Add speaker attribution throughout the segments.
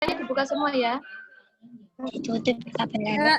Speaker 1: dibuka semua ya.
Speaker 2: Ditutup kameranya.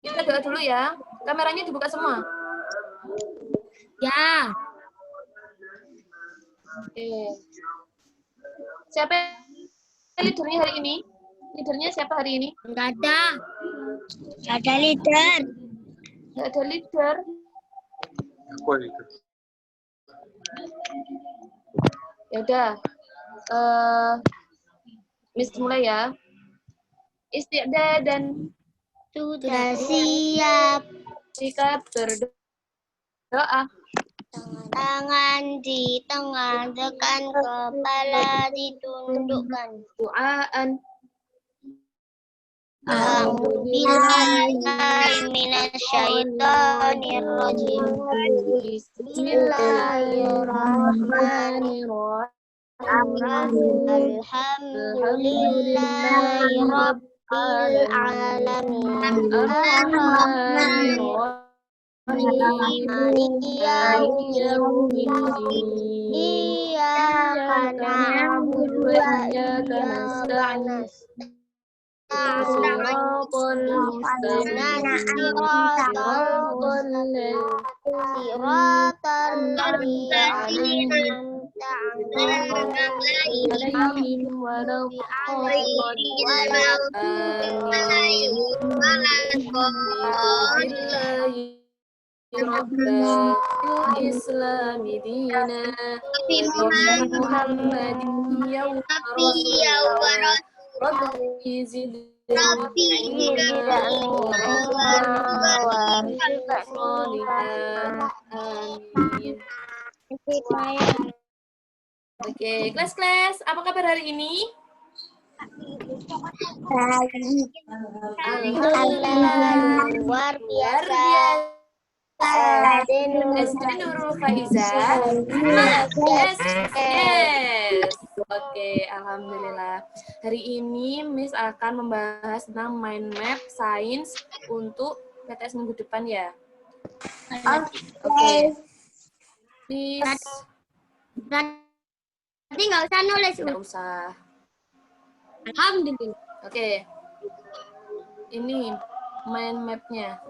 Speaker 1: Kita doa dulu ya. Kameranya dibuka semua.
Speaker 2: Ya.
Speaker 1: Oke. Siapa leadernya hari ini? Leadernya siapa hari ini?
Speaker 2: Enggak ada. Enggak ada leader.
Speaker 1: Enggak ada leader. Ya udah. Miss mulai ya. Istiqdah dan
Speaker 2: Sudah siap.
Speaker 1: jika berdoa.
Speaker 2: Tangan di tengah, tekan kepala ditundukkan.
Speaker 1: Doaan.
Speaker 2: A'udzubillahiminasyaitonirrajim. Bismillahirrahmanirrahim. Alhamdulillahi rabbil alamin. Maliki yaumiddin. Iyyaka na'budu wa iyyaka nasta'in. Siratal ladzina an'amta 'alaihim Islam dina Muhammadiyya Rabbi zidni Oke, kelas-kelas, apa kabar hari ini? Alhamdulillah, luar biasa.
Speaker 1: SD Nurul Faiza. Yes. Oke, alhamdulillah. Hari ini Miss akan membahas tentang mind map sains untuk PTS minggu depan ya. Oke. Miss.
Speaker 2: Nanti nggak usah nulis.
Speaker 1: Nggak usah.
Speaker 2: Alhamdulillah.
Speaker 1: Oke. Ini mind map-nya.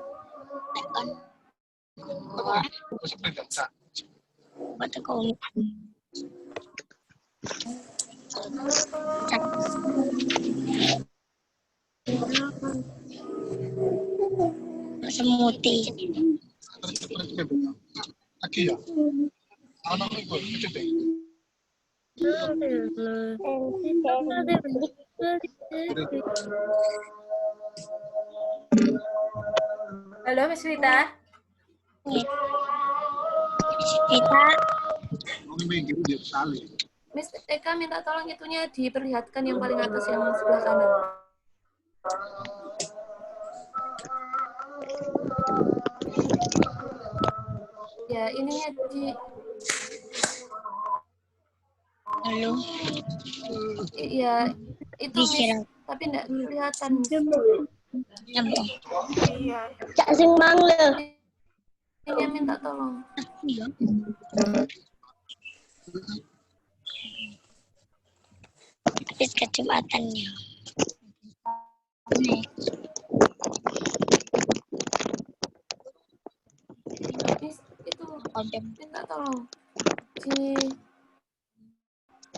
Speaker 2: Semuti.
Speaker 3: Aquí ya. Ahora no puedo, escúchate.
Speaker 1: Halo, Miss Rita. Miss Eka minta tolong itunya diperlihatkan yang paling atas yang sebelah kanan. Ya, ininya di...
Speaker 2: Halo.
Speaker 1: Iya, itu Miss, tapi enggak kelihatan.
Speaker 2: Iya. Cak sing mangle.
Speaker 1: Ininya minta tolong.
Speaker 2: Habis kecepatannya.
Speaker 1: Miss, itu minta tolong. Di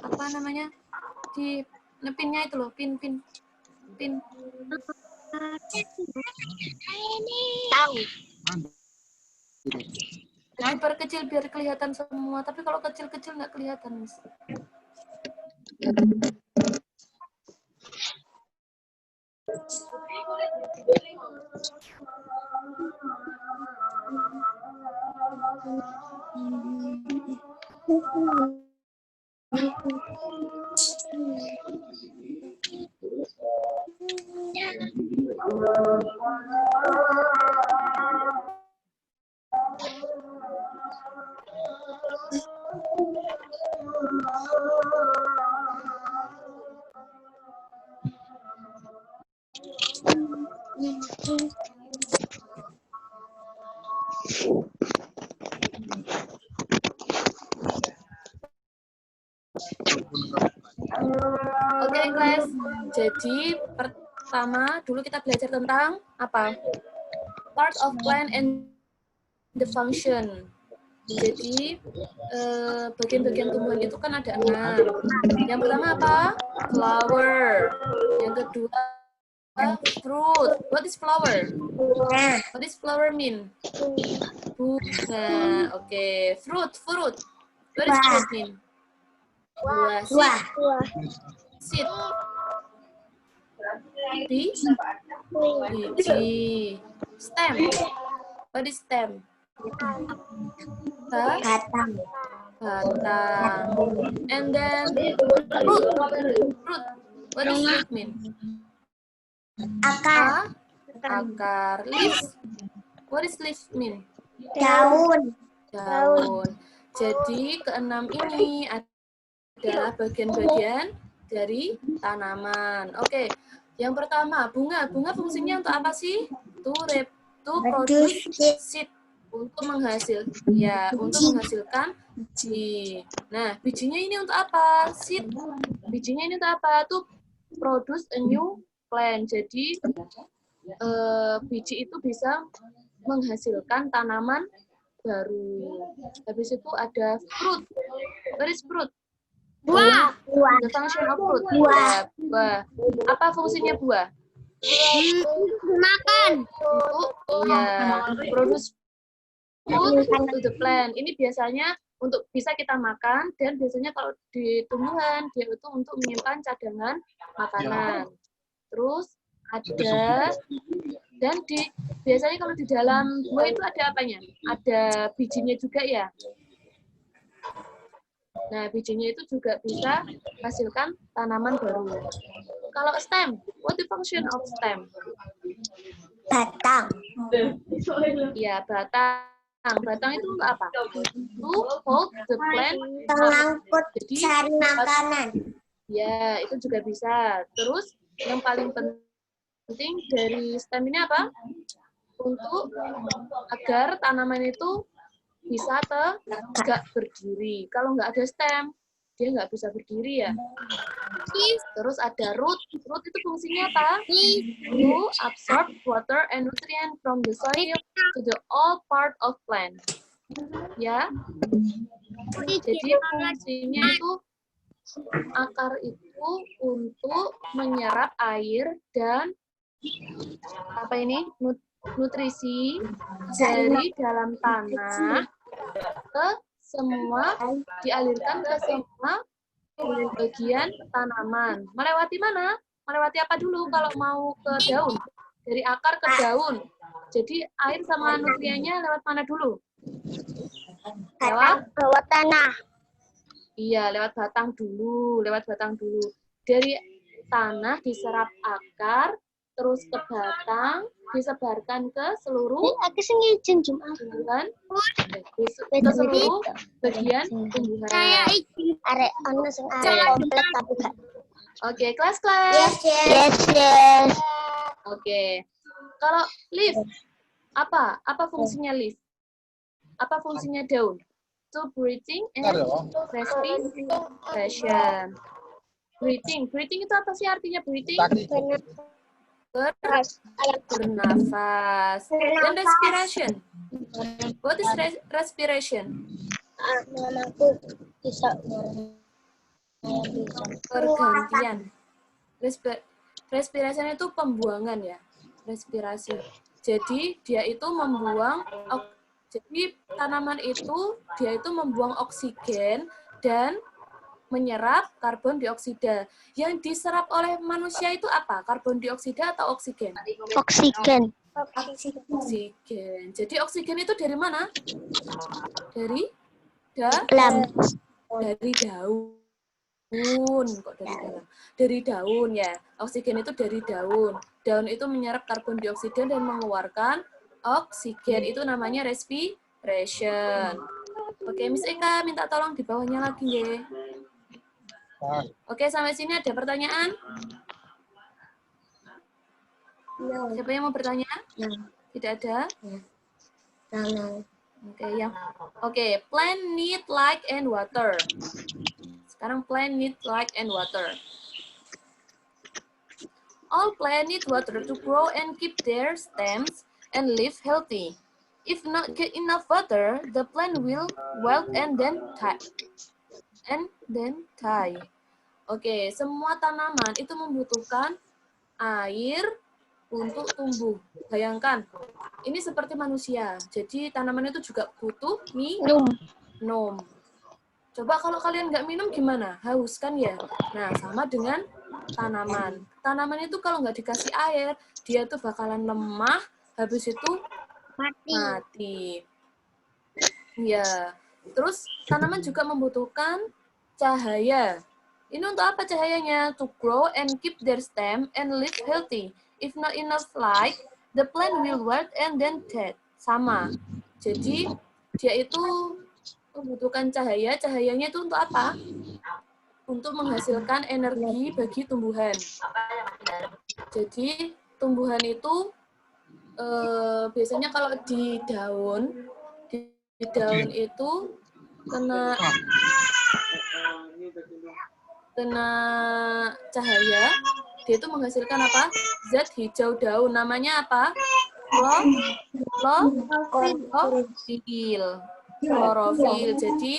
Speaker 1: apa namanya? Di pinnya itu loh, pin.
Speaker 2: Tahu.
Speaker 1: Diperkecil biar kelihatan semua, tapi kalau kecil-kecil nggak kelihatan, Miss. Oke, guys. Jadi pertama dulu kita belajar tentang apa? Part of plant and the function. Jadi bagian-bagian tumbuhan itu kan ada 6. Yang pertama apa? Flower. Yang kedua fruit. What is flower? What is flower mean? Bunga. Oke. Fruit. What is fruit mean? Buah. Seed. Biji. Stem. What is stem?
Speaker 2: Batang.
Speaker 1: And then fruit. What does fruit mean?
Speaker 2: Akar.
Speaker 1: Akar. Leaves. What does leaf mean?
Speaker 2: Daun.
Speaker 1: Jadi keenam ini adalah bagian-bagian dari tanaman. Oke. Yang pertama, bunga. Bunga fungsinya untuk apa sih? To produce seed. Untuk menghasilkan biji. Nah, bijinya ini untuk apa? Seed. Bijinya ini untuk apa? To produce a new plant. Jadi biji itu bisa menghasilkan tanaman baru. Habis itu ada fruit. What is fruit?
Speaker 2: Buah.
Speaker 1: The function of fruit. Buah. Apa fungsinya buah?
Speaker 2: Makan.
Speaker 1: Untuk produce food to the plant. Ini biasanya untuk bisa kita makan, dan biasanya kalau di tumbuhan dia itu untuk menyimpan cadangan makanan. Terus ada, dan biasanya kalau di dalam buah itu ada apanya? Ada bijinya juga ya. Nah, bijinya itu juga bisa hasilkan tanaman baru. Kalau stem, what the function of stem?
Speaker 2: Batang.
Speaker 1: Ya, batang. Batang itu untuk apa? To hold the plant.
Speaker 2: Pengangkut cari makanan.
Speaker 1: Ya, itu juga bisa. Terus yang paling penting dari stem ini apa? Untuk agar tanaman itu bisa tegak berdiri. Kalau nggak ada stem, dia nggak bisa berdiri ya. Terus ada root. Root itu fungsinya apa? To absorb water and nutrient from the soil to the all part of plant. Ya. Jadi fungsinya itu akar itu untuk menyerap air dan apa ini? Nutrisi dari dalam tanah dialirkan ke semua bagian tanaman. Melewati mana? Melewati apa dulu kalau mau ke daun? Dari akar ke daun. Jadi air sama nutriennya lewat mana dulu? Lewat
Speaker 2: bawah tanah.
Speaker 1: Iya, lewat batang dulu. Dari tanah diserap akar, terus ke batang, disebarkan ke seluruh tumbuhan, ke seluruh bagian tumbuhan. Oke, kelas.
Speaker 2: Yes.
Speaker 1: Oke. Kalau leaf, apa fungsinya leaf? Apa fungsinya daun? To breathing and respiration. Breathing itu apa sih artinya breathing? Bernafas. Dan respiration. What is respiration? Pergantian. Respiration itu pembuangan ya. Respirasi. Jadi dia itu membuang. Jadi tanaman itu dia itu membuang oksigen dan menyerap karbon dioksida. Yang diserap oleh manusia itu apa? Karbon dioksida atau oksigen?
Speaker 2: Oksigen.
Speaker 1: Jadi oksigen itu dari mana? Dari daun. Kok dari dalam? Dari daun ya. Oksigen itu dari daun. Daun itu menyerap karbon dioksida dan mengeluarkan oksigen. Itu namanya respiration. Oke, Miss Eka minta tolong di bawahnya lagi ya. Oke, sampai sini ada pertanyaan? Siapa yang mau bertanya? Tidak ada? Oke, plant need light and water. Sekarang plant need light and water. All plants need water to grow and keep their stems and leaves healthy. If not get enough water, the plant will wilt and then die. Oke, semua tanaman itu membutuhkan air untuk tumbuh. Bayangkan, ini seperti manusia. Jadi tanaman itu juga butuh minum. Coba kalau kalian nggak minum gimana? Haus kan ya? Nah, sama dengan tanaman. Tanaman itu kalau nggak dikasih air, dia tuh bakalan lemah, habis itu mati. Ya. Terus tanaman juga membutuhkan cahaya. Ini untuk apa cahayanya? To grow and keep their stem and live healthy. If not enough light, the plant will wilt and then dead. Sama. Jadi dia itu membutuhkan cahaya. Cahayanya itu untuk apa? Untuk menghasilkan energi bagi tumbuhan. Jadi tumbuhan itu biasanya kalau di daun itu kena cahaya, dia itu menghasilkan apa? Zat hijau daun. Namanya apa? Klorofil. Jadi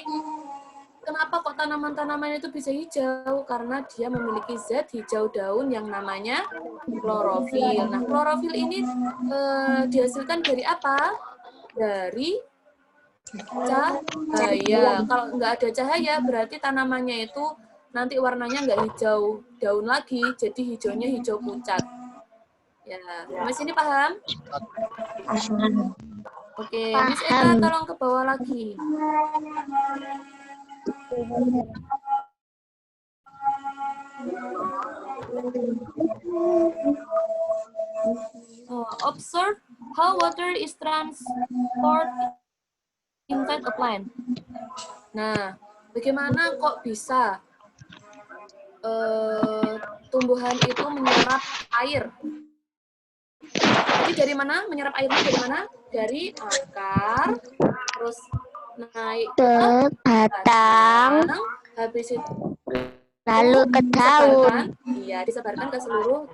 Speaker 1: kenapa kok tanaman-tanaman itu bisa hijau? Karena dia memiliki zat hijau daun yang namanya klorofil. Nah, klorofil ini dihasilkan dari apa? Dari cahaya. Kalau nggak ada cahaya, berarti tanamannya itu nanti warnanya nggak hijau daun lagi, jadi hijaunya hijau pucat. Ya, sampai sini paham? Oke, Miss Eka tolong ke bawah lagi. Observe how water is transported inside a plant. Nah, bagaimana kok bisa tumbuhan itu menyerap air? Jadi dari mana? Menyerap airnya dari mana? Dari akar, terus naik ke batang, habis itu
Speaker 4: lalu ke daun.
Speaker 1: Iya, disebarkan ke seluruh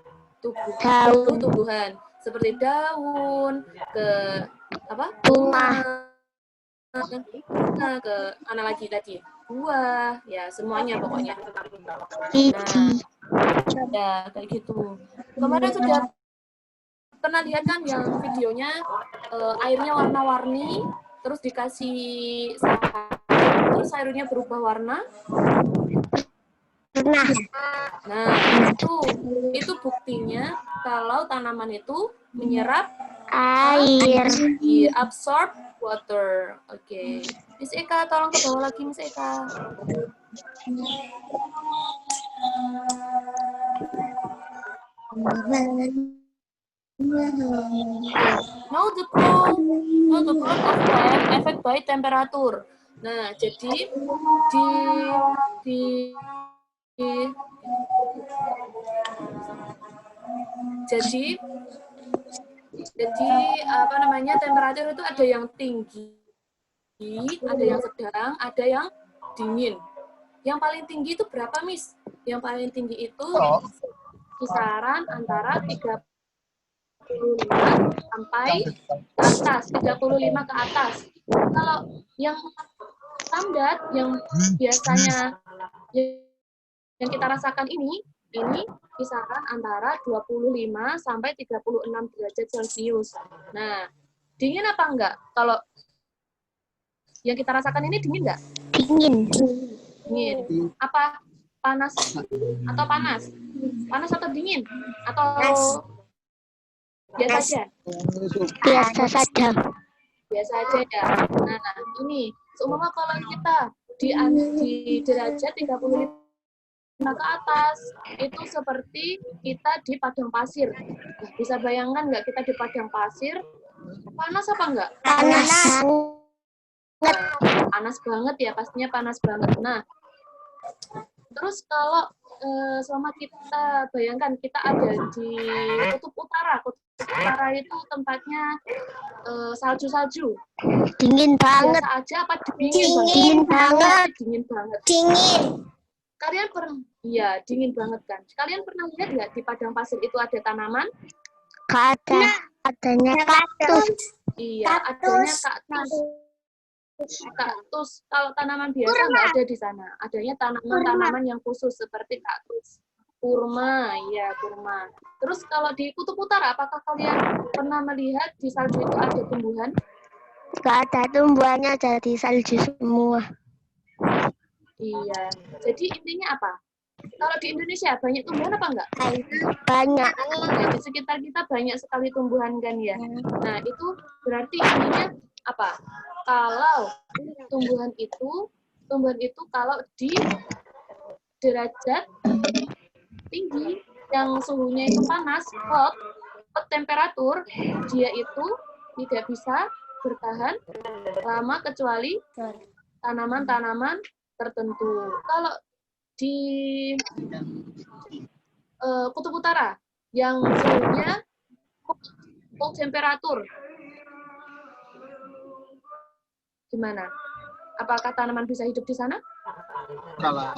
Speaker 1: tumbuhan. Seperti daun, ke apa?
Speaker 4: Bunga.
Speaker 1: Ke mana lagi tadi? Buah, ya semuanya pokoknya. Nah, ya kayak gitu. Kemarin sudah pernah lihat kan yang videonya airnya warna-warni, terus dikasih terus airnya berubah warna. Nah, itu buktinya kalau tanaman itu menyerap
Speaker 4: air.
Speaker 1: Absorb water. Oke. Miss Eka, tolong ke bawah lagi, Miss Eka. Know the growth of plant affected by temperature. Nah, jadi jadi apa namanya, temperatur itu ada yang tinggi, ada yang sedang, ada yang dingin. Yang paling tinggi itu berapa, Miss? Yang paling tinggi itu kisaran antara 35 sampai ke atas, 35 ke atas. Kalau yang standar, yang biasanya yang kita rasakan ini kisaran antara 25 sampai 36 derajat Celcius. Nah, dingin apa enggak? Kalau yang kita rasakan ini dingin enggak?
Speaker 4: Dingin.
Speaker 1: Dingin. Apa? Panas atau panas? Panas atau dingin? Atau biasa aja?
Speaker 4: Biasa saja.
Speaker 1: Biasa aja ya. Nah, ini seumpama kalau kita di derajat 35 ke atas, itu seperti kita di padang pasir. Nah, bisa bayangkan nggak kita di padang pasir? Panas apa enggak?
Speaker 4: Panas.
Speaker 1: Panas banget ya, pastinya panas banget. Nah, Terus kalau selama kita bayangkan kita ada di kutub utara. Kutub utara itu tempatnya salju-salju.
Speaker 4: Dingin banget.
Speaker 1: Biasa aja apa dingin banget?
Speaker 4: Dingin banget.
Speaker 1: Dingin banget.
Speaker 5: Dingin.
Speaker 1: Kalian pernah? Iya, dingin banget kan. Kalian pernah lihat nggak di padang pasir itu ada tanaman?
Speaker 4: Gak ada. Adanya kaktus.
Speaker 1: Iya, adanya kaktus. Kaktus. Kalau tanaman biasa nggak ada di sana. Adanya tanaman-tanaman yang khusus seperti kaktus. Kurma, ya kurma. Terus kalau di kutub utara, apakah kalian pernah melihat di salju itu ada tumbuhan?
Speaker 4: Gak ada tumbuhannya, jadi salju semua.
Speaker 1: Iya. Jadi intinya apa? Kalau di Indonesia banyak tumbuhan apa enggak?
Speaker 4: Banyak.
Speaker 1: Ya, di sekitar kita banyak sekali tumbuhan kan ya. Nah, itu berarti intinya apa? Kalau tumbuhan itu kalau di derajat tinggi yang suhunya itu panas, hot temperatur, dia itu tidak bisa bertahan lama kecuali tanaman-tanaman tertentu. Kalau di kutub utara yang suhunya cold temperatur, gimana? Apakah tanaman bisa hidup di sana?
Speaker 3: Kalau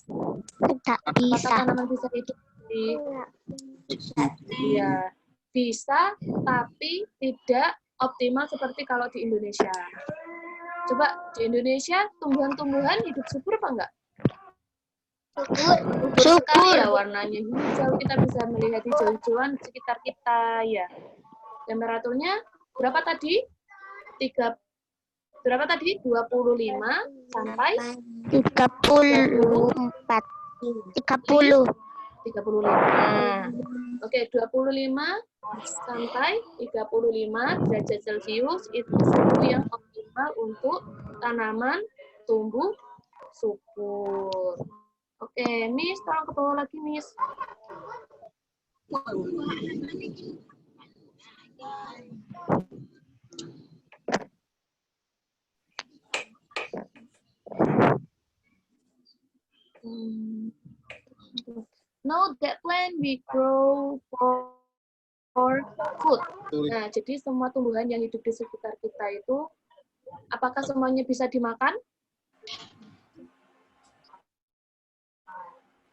Speaker 4: Tidak
Speaker 1: Apakah
Speaker 4: bisa.
Speaker 1: tanaman bisa hidup di? Iya, bisa, tapi tidak optimal seperti kalau di Indonesia. Coba di Indonesia tumbuhan-tumbuhan hidup subur apa enggak? Subur sekali ya, warnanya hijau, kita bisa melihat hijau-hijauan di sekitar kita ya. Temperaturnya berapa tadi? Berapa tadi? 25 sampai
Speaker 4: 34. 30.
Speaker 1: 35. Oke, 25 sampai 35 derajat Celcius itu suhu yang optimal untuk tanaman tumbuh subur. Oke, Miss, tolong ke bawah lagi, Miss. Note that plant we grow for food. Nah, jadi semua tumbuhan yang hidup di sekitar kita itu, apakah semuanya bisa dimakan?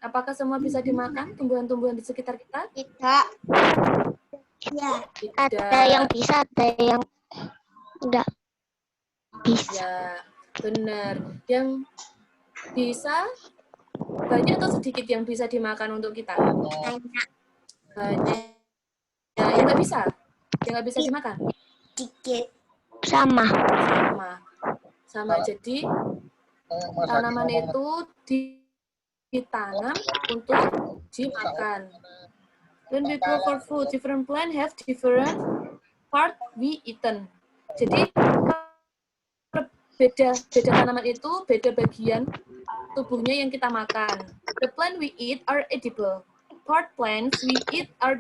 Speaker 1: Apakah semua bisa dimakan, tumbuhan-tumbuhan di sekitar kita?
Speaker 5: Tidak. Ya.
Speaker 4: Ada yang bisa, ada yang enggak bisa.
Speaker 1: Ya, benar. Yang bisa, banyak atau sedikit yang bisa dimakan untuk kita? Banyak. Ya, yang nggak bisa? Yang nggak bisa dimakan?
Speaker 5: Dikit.
Speaker 4: Sama.
Speaker 1: Sama. Jadi, tanaman itu ditanam untuk dimakan. When we grow for food, different plant have different part we eaten. Jadi beda tanaman itu beda bagian tubuhnya yang kita makan. The plant we eat are edible. Part plants we eat are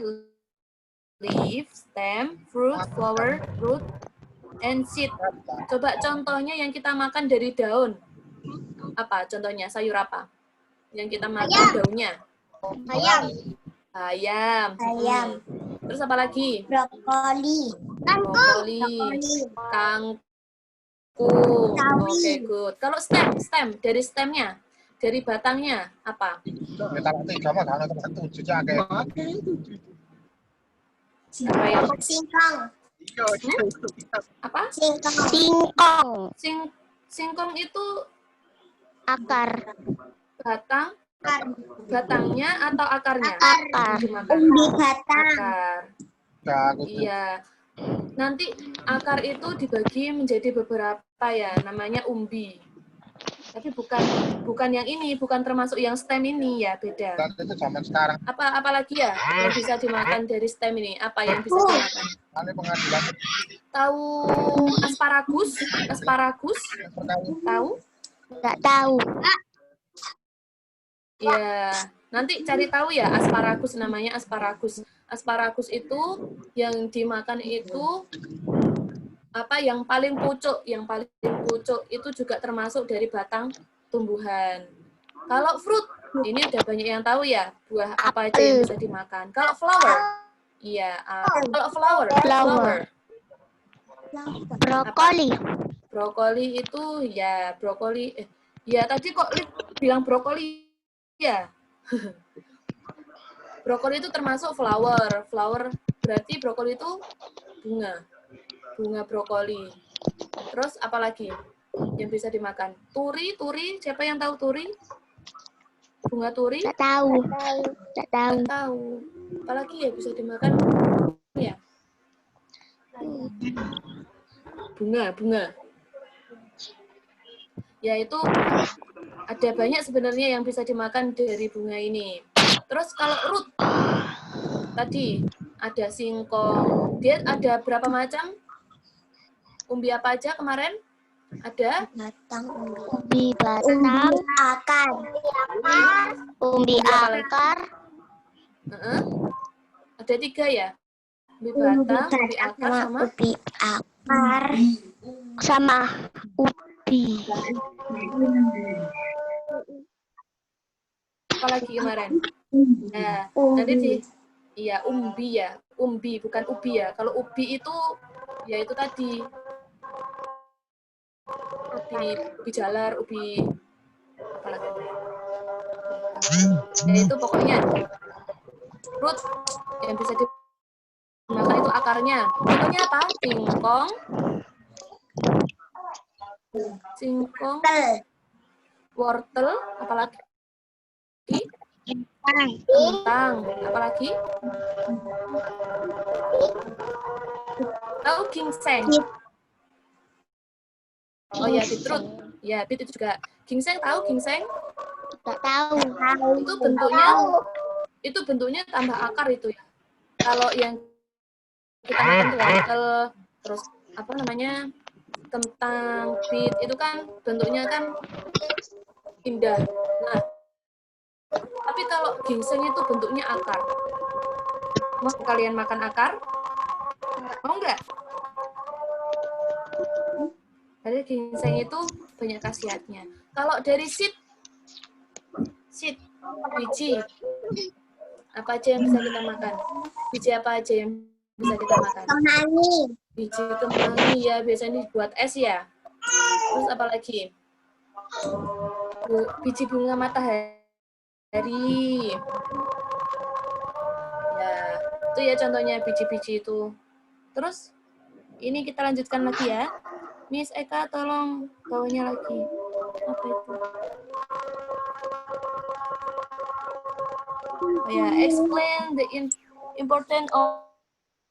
Speaker 1: leaf, stem, fruit, flower, root, and seed. Coba contohnya yang kita makan dari daun. Apa contohnya? Sayur apa? Yang kita makan daunnya?
Speaker 5: Ayam.
Speaker 1: Ayam. Terus apa lagi?
Speaker 5: Brokoli.
Speaker 1: Kangkung. Oke, good. Kalau stem dari stemnya, dari batangnya apa? Apa yang?
Speaker 5: Singkong.
Speaker 1: Apa?
Speaker 4: Singkong.
Speaker 1: Singkong itu
Speaker 4: Akar.
Speaker 1: batangnya atau akarnya?
Speaker 4: Akar.
Speaker 5: Umbi batang.
Speaker 1: Akar. Iya. Nanti akar itu dibagi menjadi beberapa ya, namanya umbi. Tapi bukan yang ini, bukan termasuk yang stem ini ya, beda.
Speaker 3: Itu zaman sekarang.
Speaker 1: Apalagi ya yang bisa dimakan dari stem ini? Apa yang bisa dimakan? Tahu asparagus? Tahu?
Speaker 4: Enggak tahu.
Speaker 1: Ya, nanti cari tahu ya asparagus, namanya asparagus. Asparagus itu yang dimakan itu apa yang paling pucuk itu juga termasuk dari batang tumbuhan.
Speaker 2: Kalau fruit, ini udah banyak yang tahu ya, buah apa aja yang bisa dimakan. Kalau flower, iya. Kalau flower.
Speaker 4: Brokoli.
Speaker 2: Brokoli itu ya brokoli. Ya tadi kok Lid bilang brokoli ya. Brokoli itu termasuk flower. Flower berarti brokoli itu bunga. Bunga brokoli. Terus apa lagi yang bisa dimakan? Turi. Siapa yang tahu turi? Bunga turi?
Speaker 4: Tak tahu.
Speaker 2: Nggak tahu. Apalagi ya bisa dimakan? Ya. Bunga. Ya itu ada banyak sebenarnya yang bisa dimakan dari bunga ini. Terus kalau root tadi ada singkong. Dia ada berapa macam? Umbi apa aja kemarin? Ada?
Speaker 4: Umbi batang.
Speaker 5: Akar.
Speaker 4: Umbi akar.
Speaker 2: Ada 3 ya? Umbi batang, umbi akar, sama
Speaker 5: Ubi akar.
Speaker 4: Sama ubi.
Speaker 2: apa lagi kemarin? Nah, nanti iya umbi ya. Umbi bukan ubi ya. Kalau ubi itu ya itu tadi. Ubi jalar, ubi apa lagi? Ya itu pokoknya root yang bisa dimakan itu akarnya. Contohnya apa? Singkong, wortel, apalagi? Kentang, apalagi? Tahu ginseng? Oh ya, beetroot. Ya, beet itu juga. Ginseng tahu ginseng?
Speaker 4: Tak tahu.
Speaker 2: Itu bentuknya tambah akar itu ya. Kalau yang kita makan tuh wortel, terus apa namanya? Kentang, beet itu kan bentuknya kan indah. Nah, tapi kalau ginseng itu bentuknya akar. Mau kalian makan akar? Mau nggak? Dari ginseng itu banyak khasiatnya. Kalau dari seed, biji, apa aja yang bisa kita makan? Biji apa aja yang bisa kita makan?
Speaker 5: Kemangi.
Speaker 2: Biji kemangi ya, biasanya buat es ya. Terus apa lagi? Biji bunga matahari. Ya, itu ya contohnya biji-biji itu. Terus, ini kita lanjutkan lagi ya. Miss Eka, tolong bawanya lagi. Apa itu? Oh ya, explain the importance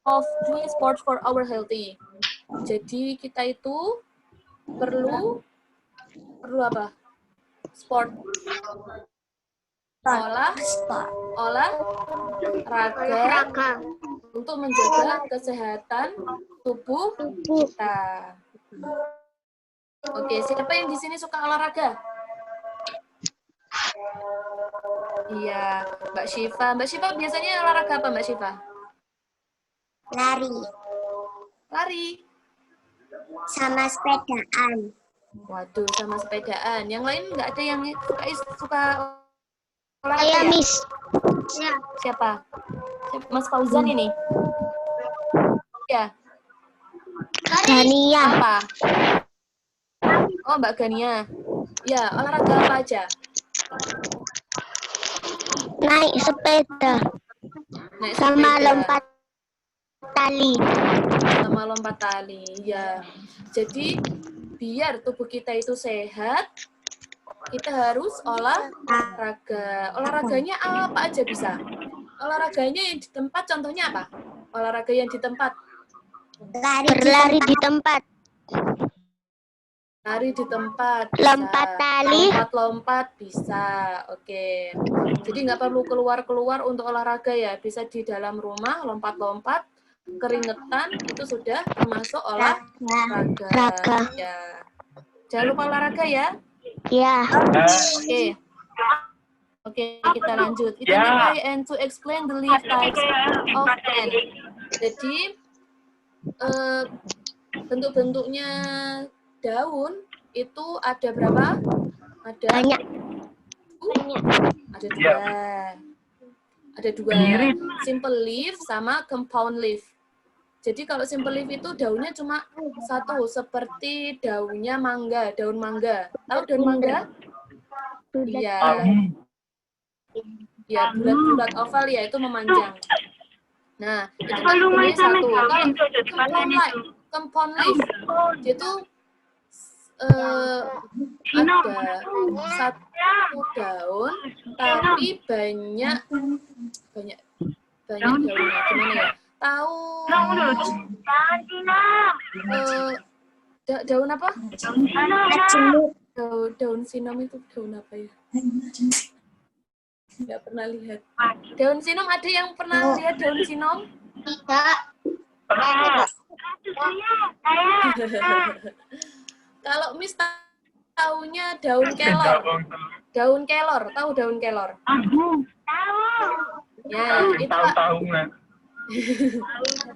Speaker 2: of doing sport for our healthy. Jadi kita itu perlu apa? Sport. Olahraga untuk menjaga kesehatan tubuh kita. Oke, siapa yang di sini suka olahraga? Iya, Mbak Syifa. Mbak Syifa biasanya olahraga apa, Mbak Syifa? Lari.
Speaker 5: Sama sepedaan.
Speaker 2: Waduh, sama sepedaan. Yang lain nggak ada yang suka olahraga
Speaker 4: Saya,
Speaker 2: ya?
Speaker 4: Miss.
Speaker 2: Siapa? Mas Fauzan ini? Ya.
Speaker 4: Gania.
Speaker 2: Apa? Oh, Mbak Gania. Ya, olahraga apa aja?
Speaker 4: Naik sepeda.
Speaker 2: Naik
Speaker 4: Sama
Speaker 2: sepeda.
Speaker 4: lompat tali.
Speaker 2: Sama lompat tali, ya. Jadi, biar tubuh kita itu sehat, kita harus olahraga. Olahraganya apa aja bisa? Olahraganya yang di tempat, contohnya apa? Olahraga yang di tempat.
Speaker 4: Berlari di tempat.
Speaker 2: Lari di tempat. Bisa.
Speaker 4: Lompat tali.
Speaker 2: Lompat-lompat bisa. Oke. Jadi nggak perlu keluar-keluar untuk olahraga ya. Bisa di dalam rumah, lompat-lompat, keringetan, itu sudah termasuk olahraga. Ya. Jangan lupa olahraga ya.
Speaker 4: Ya.
Speaker 2: Oke, kita lanjut. Identify and to explain the leaf types of plant. Jadi, bentuk-bentuknya daun itu ada berapa? Ada
Speaker 4: Banyak.
Speaker 2: ada dua. Ada dua, simple leaf sama compound leaf. Jadi kalau simple leaf itu daunnya cuma satu, seperti daunnya mangga, daun mangga. Tahu daun mangga? Iya. Ya, bulat-bulat oval ya, itu memanjang. Nah, itu kan daunnya satu. Kalau compound leaf, itu ada satu daun, tapi banyak daunnya. Gimana ya? Tahu daun apa? Daun sinom itu daun apa ya? Nggak pernah lihat. Daun sinom, ada yang pernah lihat daun sinom?
Speaker 5: Tidak.
Speaker 2: Kalau Miss taunya daun kelor. Daun kelor, tahu daun kelor? Ya, itu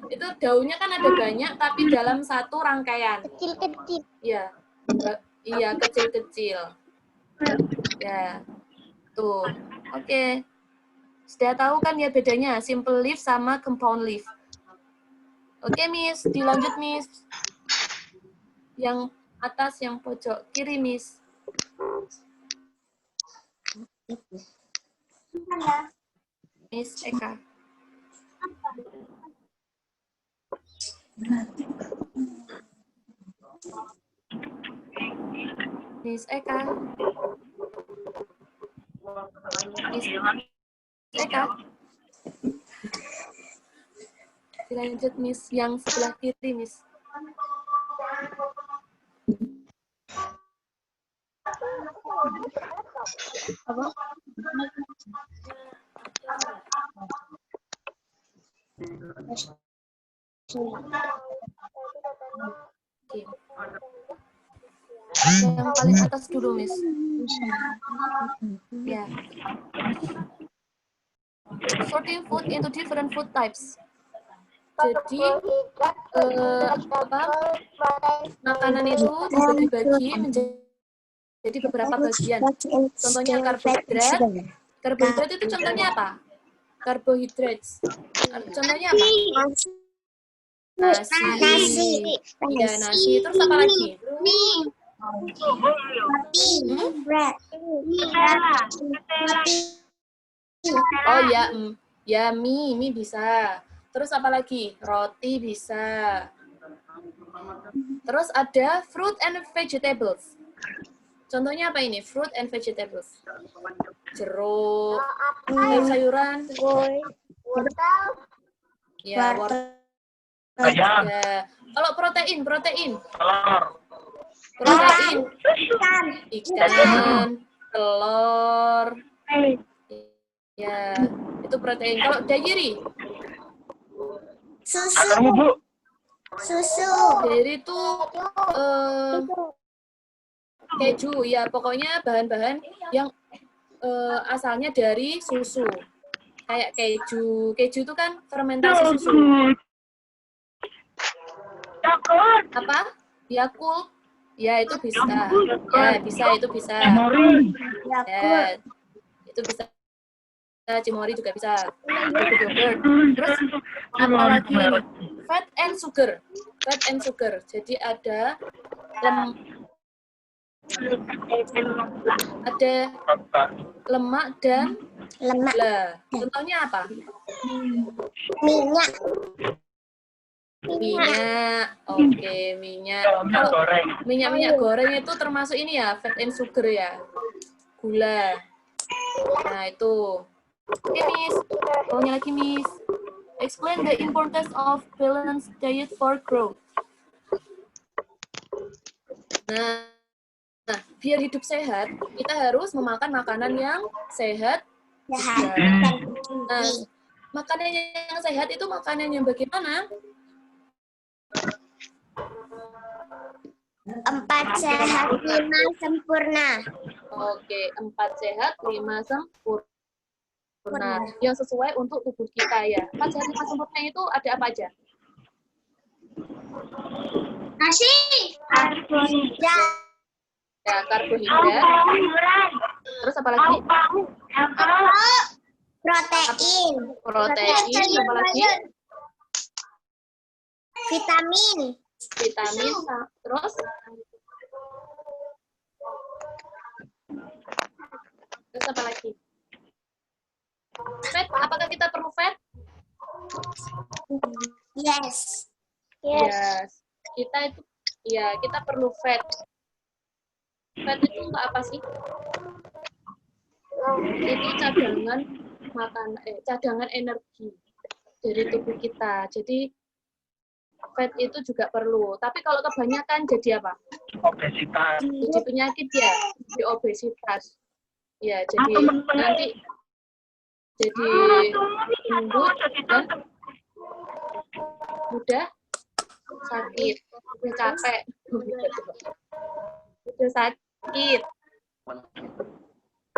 Speaker 2: itu daunnya kan ada banyak, tapi dalam satu rangkaian.
Speaker 5: Kecil-kecil.
Speaker 2: Iya, iya kecil-kecil. Ya, tuh. Oke. Sudah tahu kan ya bedanya simple leaf sama compound leaf. Oke, Miss. Dilanjut, Miss. Yang atas, yang pojok kiri, Miss. Miss Eka. Miss Eka. Miss Eka. Dilanjut, Miss. Yang sebelah kiri, Miss. Apa? Oke. Yang paling atas dulu, Miss. Ya. Sorting food into different food types. Jadi makanan itu dibagi-bagi menjadi beberapa bagian. Contohnya karbohidrat. Karbohidrat itu contohnya apa? Karbohidrat. Contohnya apa? Nasi. Ya, nasi. Terus apa lagi? Oh ya, ya mie bisa. Terus apa lagi? Roti bisa. Terus ada fruit and vegetables. Contohnya apa ini? Fruit and vegetables. Jeruk, sayur-sayuran. Ya, wortel. Ya. Kalau protein. Protein, ikan, telur. Ya, itu protein. Kalau dairy?
Speaker 5: Susu.
Speaker 2: Dairy itu keju. Ya, pokoknya bahan-bahan yang asalnya dari susu. Kayak keju. Keju itu kan fermentasi susu. Apa? Yakult. Ya, itu bisa. Ya, bisa, itu bisa. Ya, itu bisa. Cimori juga bisa. Terus apa lagi ini? Fat and sugar. Fat and sugar. Jadi ada lemak dan gula. Contohnya apa? Minyak. Oke, minyak. Minyak goreng itu termasuk ini ya, fat and sugar ya. Gula. Nah, itu. Oke, Miss. Bawahnya lagi, Miss. Explain the importance of balanced diet for growth. Nah, biar hidup sehat, kita harus memakan makanan yang sehat. Nah, makanan yang sehat itu makanan yang bagaimana?
Speaker 5: 4 sehat, 5 sempurna.
Speaker 2: Oke, 4 sehat, 5 sempurna. Yang sesuai untuk tubuh kita ya. 4 sehat, 5 sempurna itu ada apa aja?
Speaker 5: Nasi. Karbohidrat.
Speaker 2: Ya, karbohidrat.
Speaker 1: Terus apa lagi?
Speaker 5: Protein.
Speaker 1: Protein, apa lagi?
Speaker 5: Vitamin.
Speaker 1: Vitamin, terus apa lagi? Fat, apakah kita perlu fat?
Speaker 5: Yes.
Speaker 1: Yes. Kita itu, ya kita perlu fat. Fat itu untuk apa sih? Itu cadangan cadangan energi dari tubuh kita. Jadi fat itu juga perlu. Tapi kalau kebanyakan jadi apa?
Speaker 3: Obesitas.
Speaker 1: Jadi penyakit ya, jadi obesitas. Ya, jadi nanti jadi gendut dan mudah sakit, udah capek, udah sakit.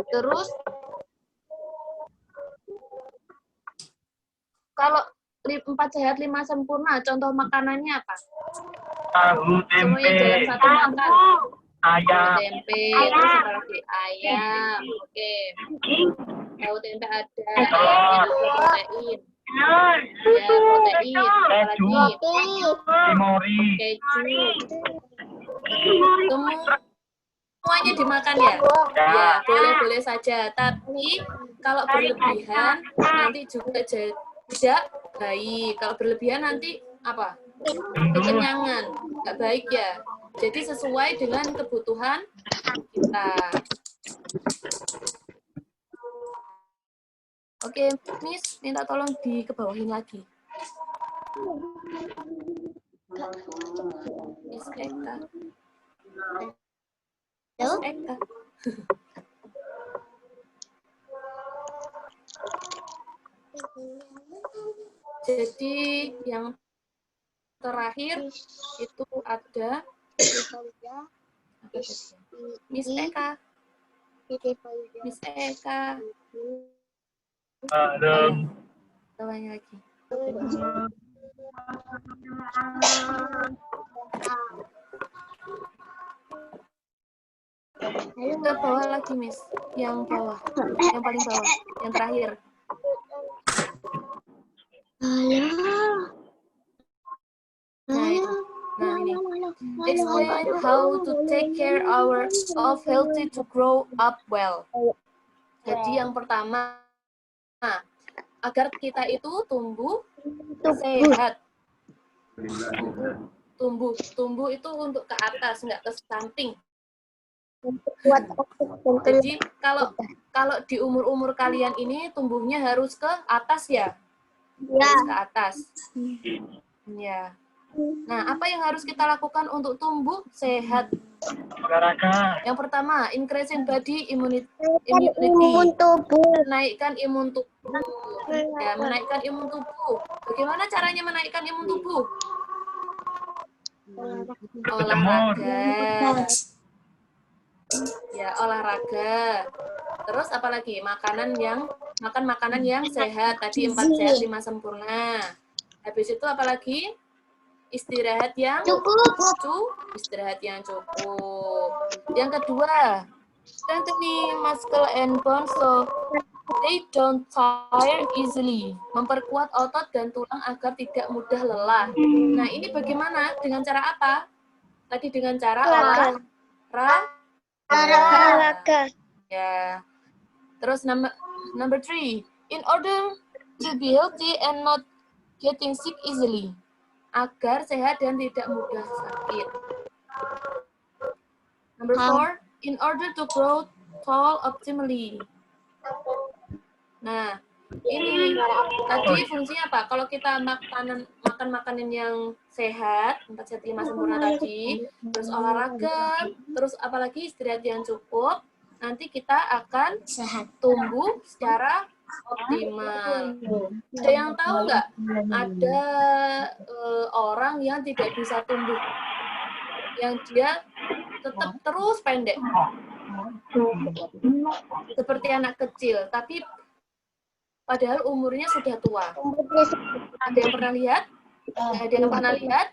Speaker 1: Terus kalau 4 sehat 5 sempurna, contoh makanannya apa?
Speaker 3: Tahu tempe.
Speaker 1: Semuanya dalam satu makan.
Speaker 3: Ayam.
Speaker 1: Tempe, terus apa lagi? Ayam, oke. Tahu tempe ada, ayamnya juga protein. Ya, protein. Apa lagi?
Speaker 3: Timori.
Speaker 1: Keju. Semuanya dimakan ya? Ya, boleh-boleh saja. Tapi kalau berlebihan nanti juga tidak baik. Kalau berlebihan nanti apa? Kekenyangan. Nggak baik ya. Jadi sesuai dengan kebutuhan kita. Oke, Miss, minta tolong dikebawahin lagi. Miss Eka. Miss Eka. Jadi yang terakhir itu ada Miss Eka. Miss Eka. Tawanya lagi. Ke bawah lagi, Miss. Yang bawah. Yang paling bawah. Yang terakhir. Nah, itu. Nah, ini. Explain how to take care of healthy to grow up well. Jadi yang pertama, agar kita itu tumbuh sehat. Tumbuh itu untuk ke atas, nggak ke samping. Jadi kalau di umur kalian ini tumbuhnya harus ke atas ya, harus ke atas. Ya. Nah, apa yang harus kita lakukan untuk tumbuh sehat?
Speaker 3: Olahraga.
Speaker 1: Yang pertama, increasing body immunity. Menaikkan imun tubuh. Ya, menaikkan imun tubuh. Bagaimana caranya menaikkan imun tubuh? Olahraga. Ya, olahraga. Terus apa lagi? Makan makanan yang sehat. Tadi 4 sehat 5 sempurna. Habis itu apa lagi? Istirahat yang cukup. Yang kedua, strengthening muscle and bones so they don't tire easily. Memperkuat otot dan tulang agar tidak mudah lelah. Nah, ini bagaimana? Dengan cara apa? Tadi dengan cara olahraga. Ya. Terus number 3, in order to be healthy and not getting sick easily. Agar sehat dan tidak mudah sakit. Number 4, in order to grow tall optimally. Nah, ini tadi fungsinya apa? Kalau kita makan makanan yang sehat, 4 sehat 5 sempurna tadi, terus olahraga, terus apalagi istirahat yang cukup, nanti kita akan tumbuh secara optimal. Ada yang tahu nggak? Ada orang yang tidak bisa tumbuh, yang dia tetap terus pendek, seperti anak kecil, tapi padahal umurnya sudah tua. Ada yang pernah lihat? Ada yang pernah lihat?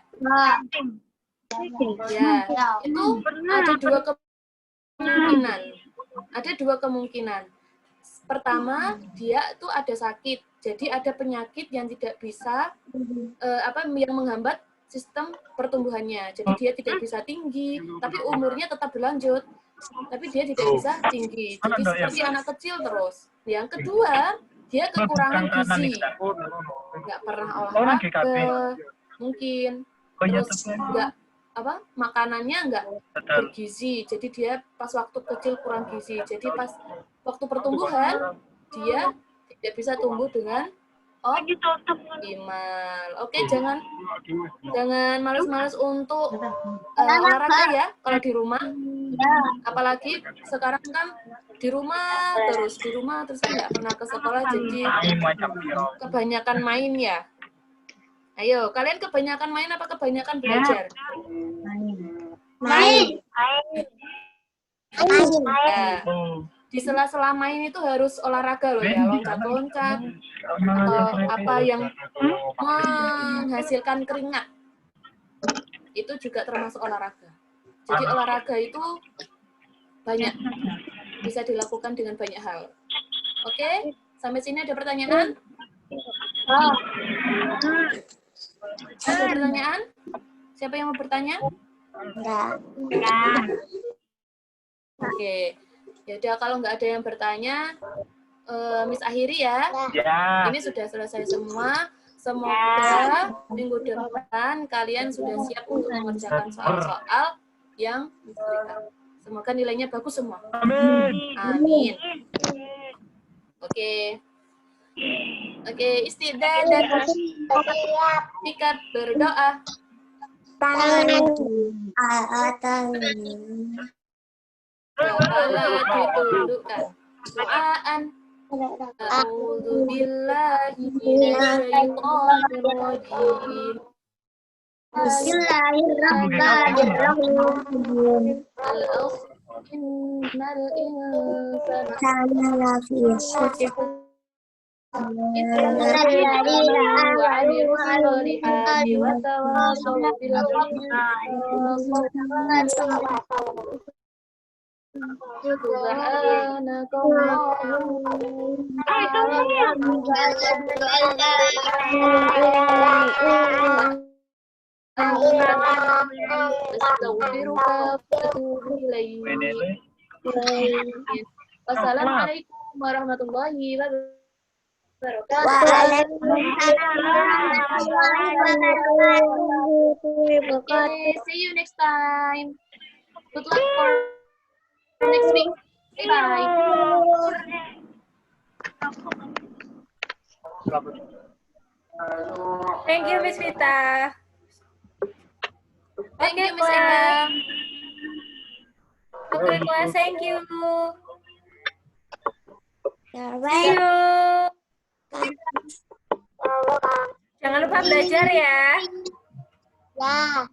Speaker 1: Ya, itu ada 2 kemungkinan.
Speaker 2: ada dua kemungkinan. Pertama, dia tuh ada sakit. Jadi ada penyakit yang tidak bisa yang menghambat sistem pertumbuhannya. Jadi dia tidak bisa tinggi, tapi umurnya tetap berlanjut. Tapi dia tidak bisa tinggi. Jadi seperti anak kecil terus. Yang kedua, dia kekurangan gizi. Nggak pernah olahraga, mungkin. Terus nggak makanannya nggak bergizi. Jadi dia pas waktu kecil kurang gizi. Jadi pas waktu pertumbuhan dia tidak bisa tumbuh dengan optimal. Oke, jangan malas-malas untuk olahraga ya kalau di rumah. Apalagi sekarang kan di rumah terus kan nggak pernah ke sekolah, jadi kebanyakan main ya. Ayo, kalian kebanyakan main apa kebanyakan belajar?
Speaker 5: Main.
Speaker 2: Nah, di sela-sela main itu harus olahraga loh ya, loncat-loncat atau apa yang menghasilkan keringat. Itu juga termasuk olahraga. Jadi olahraga itu banyak, bisa dilakukan dengan banyak hal. Oke, sampai sini ada pertanyaan? Ada pertanyaan? Siapa yang mau bertanya?
Speaker 5: Enggak.
Speaker 2: Oke, yaudah kalau nggak ada yang bertanya, Miss akhiri ya. Ini sudah selesai semua. Semoga minggu depan kalian sudah siap untuk mengerjakan soal-soal yang Miss berikan. Semoga nilainya bagus semua. Amin. Oke, istidah dan ikat berdoa. Kepala ditundukkan. Doaan. A'udzu billahi minasyaitonir rajim.
Speaker 5: Bismillahirrahmanirrahim.
Speaker 2: Innal insana lafi khusr. Wassalamualaikum warahmatullahi wabarakatuh. Okay, see you next time. Good luck for next week. Bye.
Speaker 6: Thank you, Miss Vita.
Speaker 2: Thank you, Miss Eka.
Speaker 6: Okay, class, thank you.
Speaker 5: You're
Speaker 6: See you. Jangan lupa belajar ya.
Speaker 5: Ya.